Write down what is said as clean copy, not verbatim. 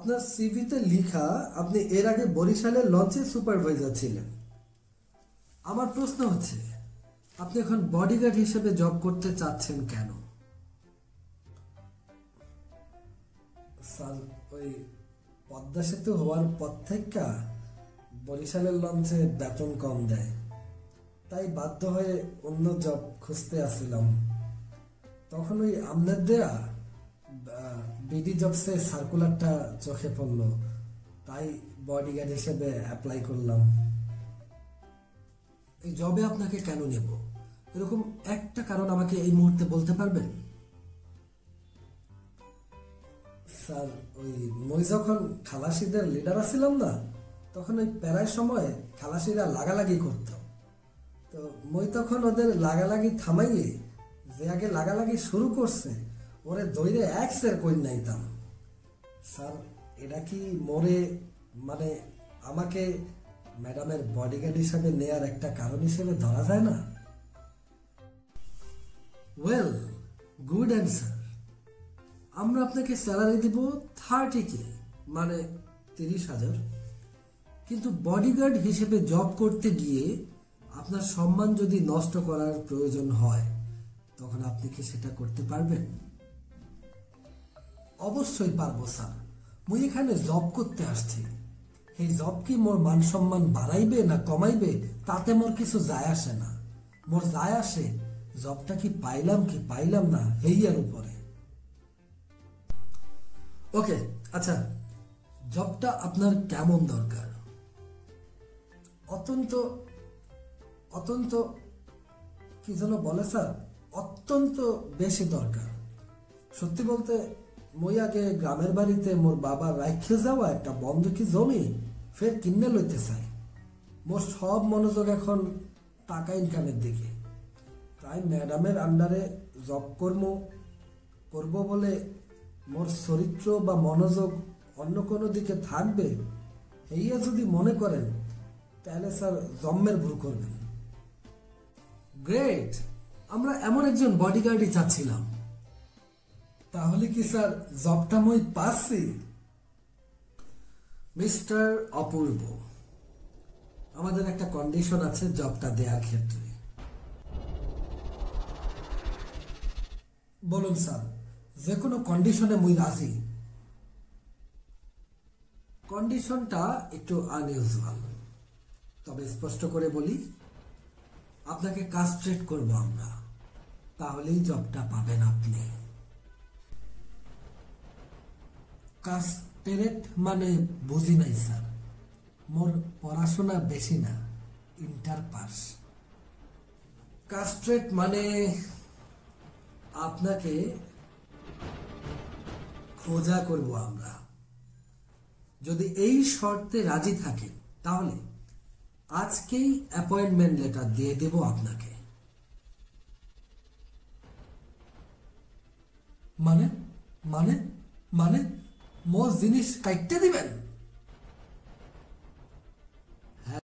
আপনার সিভিতে লেখা আপনি এর আগে বরিশালের লঞ্চে সুপারভাইজার ছিলেন। আমার প্রশ্ন হচ্ছে, আপনি এখন বডিগার্ড হিসেবে জব করতে চাচ্ছেন কেন? স্যার, ওই পদ্মা সেতু হওয়ার পর থেকে বরিশালের লঞ্চে বেতন কম দেয়, তাই বাধ্য হয়ে অন্য জব খুঁজতে আসছিলাম। তখন ওই আমনের দেয়া বিডি জবসে সার্কুলারটা চোখে পড়লো, তাই বডিগার্ড হিসেবে অ্যাপ্লাই করলাম। এই জবে আপনাকে কেন নেব, এরকম একটা কারণ আমাকে এই মুহূর্তে বলতে পারবেন? স্যার, ওই মই যখন খালাসিদের লিডার ছিলাম না, তখন ওই প্যারায় সময় খালাসিরা লাগালাগি করত। তো মই তখন ওদের লাগালাগি থামাইয়ে যে আগে লাগালাগি শুরু করছে ওরে দইরে একসের কই নাইতাম। স্যার, এটা কি মোরে মানে আমাকে ম্যাডামের বডিগার্ড হিসাবে নেয়ার একটা কারণ হিসেবে ধরা যায় না? Well, good answer. আমরা আপনাকে স্যালারি দিব 30K, মানে 30,000। কিন্তু বডিগার্ড হিসেবে জব করতে গিয়ে আপনার সম্মান যদি নষ্ট করার প্রয়োজন হয়, তখন আপনি কি সেটা করতে পারবেন? অবশ্যই পারবো স্যার। মুই এখানে জব করতে আসছি, এই জব কি মোর মান সম্মান বাড়াইবে না কমাইবে তাতে মোর কিছু যায় আসে না। মোর যায় আসে জবটা কি পাইলাম না এই এর উপরে। ওকে, আচ্ছা, জবটা আপনার কেমন দরকার? অত্যন্ত অত্যন্ত কি যেন বলে স্যার, অত্যন্ত বেশি দরকার। সত্যি বলতে মই আগে গ্রামের বাড়িতে মোর বাবা রাইখে যাওয়া একটা বন্ধকি জমি ফের কিনে লইতে চাই। মোর সব মনোযোগ এখন টাকা ইনকামের দিকে। তাই ম্যাডামের আন্ডারে জব করবো বলে মোর চরিত্র বা মনোযোগ অন্য কোনো দিকে থাকবে এইয়া যদি মনে করেন, তাহলে স্যার জম্মের ভুল করবেন। গ্রেট, আমরা এমন একজন বডিগার্ডই চাচ্ছিলাম। তাহলে কি স্যার জবটা মই পাচ্ছি? মিস্টার অপূর্ব, আমাদের একটা কন্ডিশন আছে জবটা দেওয়ার ক্ষেত্রে। বলুন স্যার, যে কোনো কন্ডিশনে মুই রাজি। কন্ডিশনটা একটু আনইউজুয়াল, তবে স্পষ্ট করে বলি, আপনাকে কাস্ট্রেট করব আমরা, তাহলেই জবটা পাবেন আপনি। কাস্ট্রেট মানে বুঝি নাই স্যার, মোর পড়াশোনা বেশি না, ইন্টার পাস। কাস্ট্রেট মানে আপনাকে খোঁজা করব আমরা। যদি এই শর্তে রাজি থাকেন তাহলে আজকেই অ্যাপয়েন্টমেন্ট লেটার দিয়ে দেব আপনাকে। মানে মানে মানে মোর জিনিস কাটতে দিবেন?